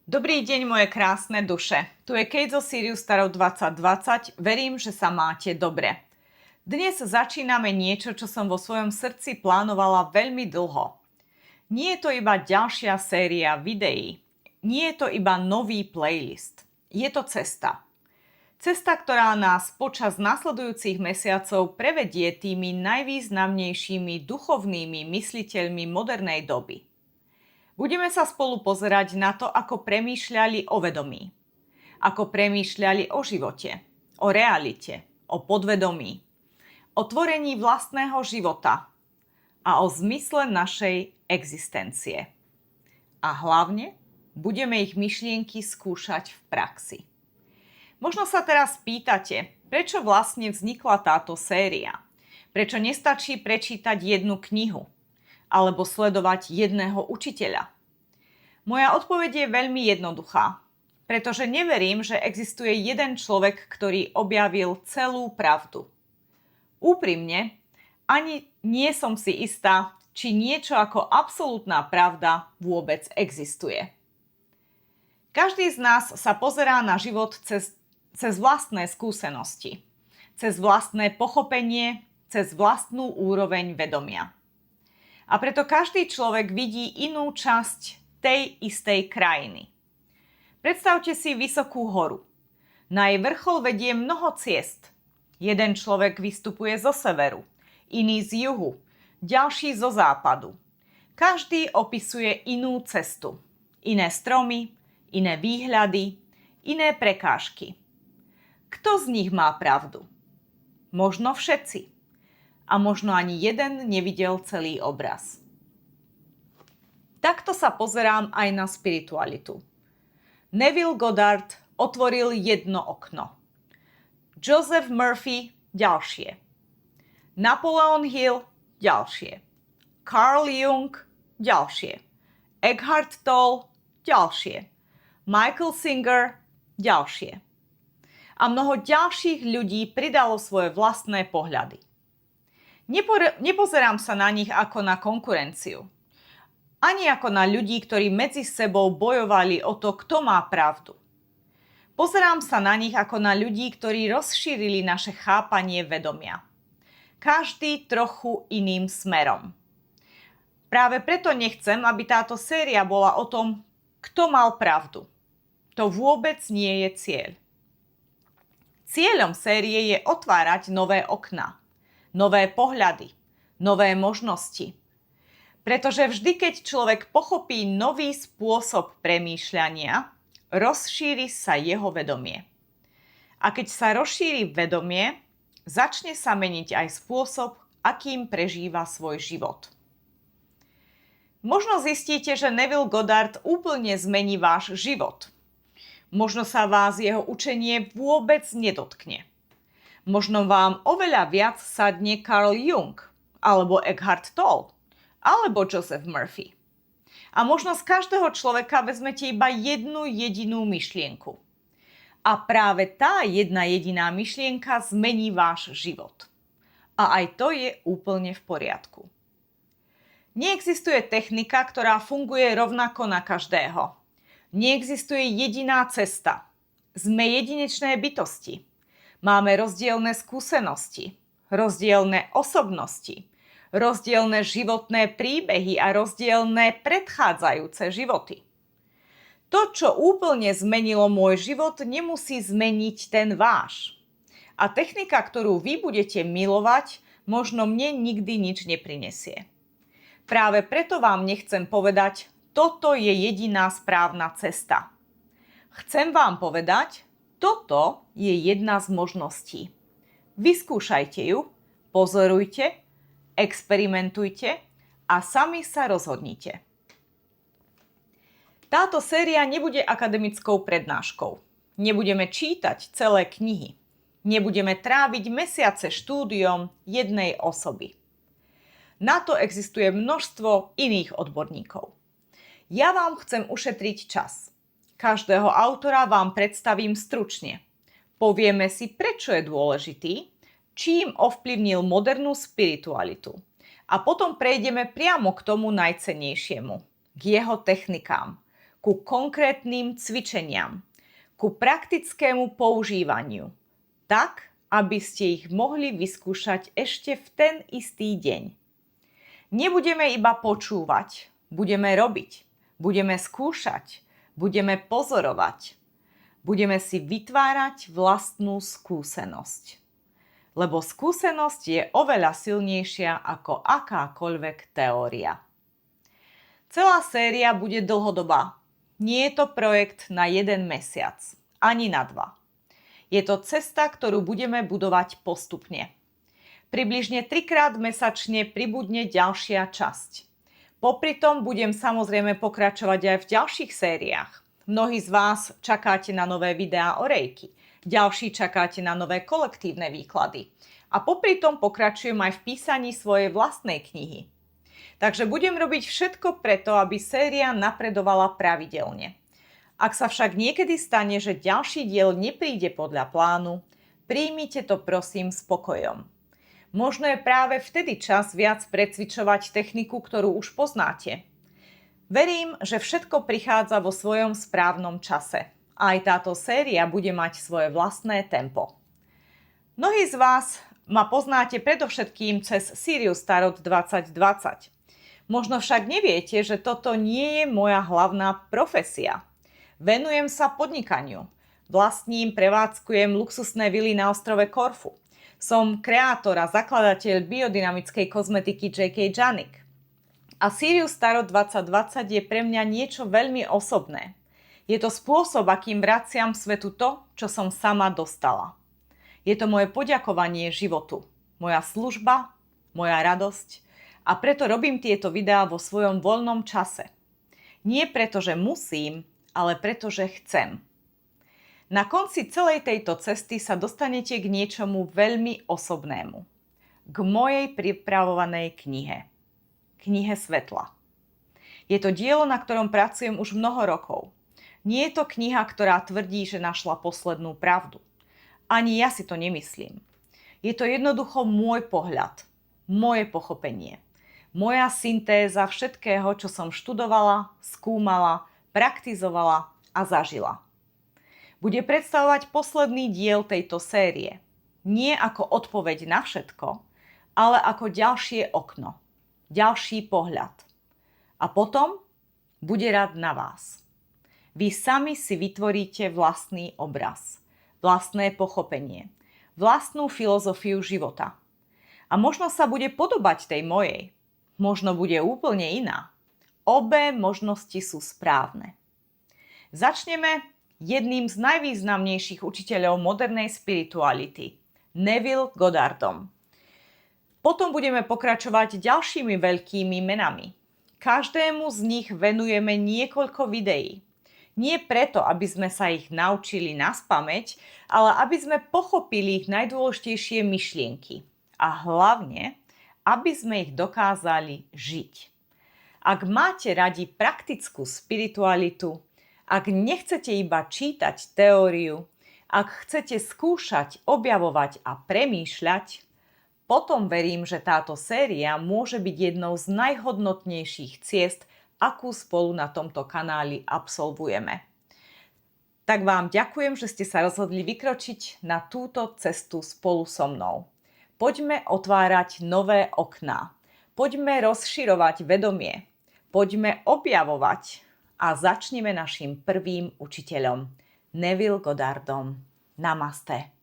Dobrý deň, moje krásne duše. Tu je Kate zo Sirius Tarot 2020. Verím, že sa máte dobre. Dnes začíname niečo, čo som vo svojom srdci plánovala veľmi dlho. Nie je to iba ďalšia séria videí. Nie je to iba nový playlist. Je to cesta. Cesta, ktorá nás počas nasledujúcich mesiacov prevedie tými najvýznamnejšími duchovnými mysliteľmi modernej doby. Budeme sa spolu pozerať na to, ako premýšľali o vedomí, ako premýšľali o živote, o realite, o podvedomí, o tvorení vlastného života a o zmysle našej existencie. A hlavne budeme ich myšlienky skúšať v praxi. Možno sa teraz pýtate, prečo vlastne vznikla táto séria? Prečo nestačí prečítať jednu knihu? Alebo sledovať jedného učiteľa? Moja odpoveď je veľmi jednoduchá, pretože neverím, že existuje jeden človek, ktorý objavil celú pravdu. Úprimne, ani nie som si istá, či niečo ako absolútna pravda vôbec existuje. Každý z nás sa pozerá na život cez vlastné skúsenosti, cez vlastné pochopenie, cez vlastnú úroveň vedomia. A preto každý človek vidí inú časť tej istej krajiny. Predstavte si vysokú horu. Na jej vrchol vedie mnoho ciest. Jeden človek vystupuje zo severu, iný z juhu, ďalší zo západu. Každý opisuje inú cestu. Iné stromy, iné výhľady, iné prekážky. Kto z nich má pravdu? Možno všetci. A možno ani jeden nevidel celý obraz. Takto sa pozerám aj na spiritualitu. Neville Goddard otvoril jedno okno. Joseph Murphy ďalšie. Napoleon Hill ďalšie. Carl Jung ďalšie. Eckhart Tolle ďalšie. Michael Singer ďalšie. A mnoho ďalších ľudí pridalo svoje vlastné pohľady. Nepozerám sa na nich ako na konkurenciu. Ani ako na ľudí, ktorí medzi sebou bojovali o to, kto má pravdu. Pozerám sa na nich ako na ľudí, ktorí rozšírili naše chápanie vedomia. Každý trochu iným smerom. Práve preto nechcem, aby táto séria bola o tom, kto mal pravdu. To vôbec nie je cieľ. Cieľom série je otvárať nové okná, nové pohľady, nové možnosti. Pretože vždy, keď človek pochopí nový spôsob premýšľania, rozšíri sa jeho vedomie. A keď sa rozšíri vedomie, začne sa meniť aj spôsob, akým prežíva svoj život. Možno zistíte, že Neville Goddard úplne zmení váš život. Možno sa vás jeho učenie vôbec nedotkne. Možno vám oveľa viac sadne Carl Jung, alebo Eckhart Tolle, alebo Joseph Murphy. A možno z každého človeka vezmete iba jednu jedinú myšlienku. A práve tá jedna jediná myšlienka zmení váš život. A aj to je úplne v poriadku. Neexistuje technika, ktorá funguje rovnako na každého. Neexistuje jediná cesta. Sme jedinečné bytosti. Máme rozdielne skúsenosti, rozdielne osobnosti, rozdielne životné príbehy a rozdielne predchádzajúce životy. To, čo úplne zmenilo môj život, nemusí zmeniť ten váš. A technika, ktorú vy budete milovať, možno mne nikdy nič neprinesie. Práve preto vám nechcem povedať, toto je jediná správna cesta. Chcem vám povedať, toto je jedna z možností. Vyskúšajte ju, pozorujte, experimentujte a sami sa rozhodnite. Táto séria nebude akademickou prednáškou. Nebudeme čítať celé knihy. Nebudeme tráviť mesiace štúdiom jednej osoby. Na to existuje množstvo iných odborníkov. Ja vám chcem ušetriť čas. Každého autora vám predstavím stručne. Povieme si, prečo je dôležitý, čím ovplyvnil modernú spiritualitu. A potom prejdeme priamo k tomu najcennejšiemu, k jeho technikám, ku konkrétnym cvičeniam, ku praktickému používaniu, tak, aby ste ich mohli vyskúšať ešte v ten istý deň. Nebudeme iba počúvať, budeme robiť, budeme skúšať, budeme pozorovať, budeme si vytvárať vlastnú skúsenosť. Lebo skúsenosť je oveľa silnejšia ako akákoľvek teória. Celá séria bude dlhodobá. Nie je to projekt na 1 mesiac, ani na 2. Je to cesta, ktorú budeme budovať postupne. Približne 3-krát mesačne pribudne ďalšia časť. Popri tom budem samozrejme pokračovať aj v ďalších sériách. Mnohí z vás čakáte na nové videá o reiki. Ďalší čakáte na nové kolektívne výklady. A popri tom pokračujem aj v písaní svojej vlastnej knihy. Takže budem robiť všetko preto, aby séria napredovala pravidelne. Ak sa však niekedy stane, že ďalší diel nepríde podľa plánu, príjmite to prosím s pokojom. Možno je práve vtedy čas viac precvičovať techniku, ktorú už poznáte. Verím, že všetko prichádza vo svojom správnom čase. Aj táto séria bude mať svoje vlastné tempo. Mnohí z vás ma poznáte predovšetkým cez Sirius Tarot 2020. Možno však neviete, že toto nie je moja hlavná profesia. Venujem sa podnikaniu. Vlastním, prevádzkujem luxusné vily na ostrove Korfu. Som kreátor a zakladateľ biodynamickej kozmetiky J.K. Janik. A Sirius Tarot 2020 je pre mňa niečo veľmi osobné. Je to spôsob, akým vraciam svetu to, čo som sama dostala. Je to moje poďakovanie životu, moja služba, moja radosť a preto robím tieto videá vo svojom voľnom čase. Nie preto, že musím, ale preto, že chcem. Na konci celej tejto cesty sa dostanete k niečomu veľmi osobnému. K mojej pripravovanej knihe. Knihe svetla. Je to dielo, na ktorom pracujem už mnoho rokov. Nie je to kniha, ktorá tvrdí, že našla poslednú pravdu. Ani ja si to nemyslím. Je to jednoducho môj pohľad, moje pochopenie, moja syntéza všetkého, čo som študovala, skúmala, praktizovala a zažila. Bude predstavovať posledný diel tejto série. Nie ako odpoveď na všetko, ale ako ďalšie okno, ďalší pohľad. A potom bude rád na vás. Vy sami si vytvoríte vlastný obraz, vlastné pochopenie, vlastnú filozofiu života. A možno sa bude podobať tej mojej, možno bude úplne iná. Obe možnosti sú správne. Začneme jedným z najvýznamnejších učiteľov modernej spirituality, Neville Goddardom. Potom budeme pokračovať ďalšími veľkými menami. Každému z nich venujeme niekoľko videí. Nie preto, aby sme sa ich naučili naspamäť, ale aby sme pochopili ich najdôležitejšie myšlienky. A hlavne, aby sme ich dokázali žiť. Ak máte radi praktickú spiritualitu, ak nechcete iba čítať teóriu, ak chcete skúšať, objavovať a premýšľať, potom verím, že táto séria môže byť jednou z najhodnotnejších ciest, akú spolu na tomto kanáli absolvujeme. Tak vám ďakujem, že ste sa rozhodli vykročiť na túto cestu spolu so mnou. Poďme otvárať nové okná. Poďme rozširovať vedomie. Poďme objavovať a začneme našim prvým učiteľom, Neville Goddardom. Namaste.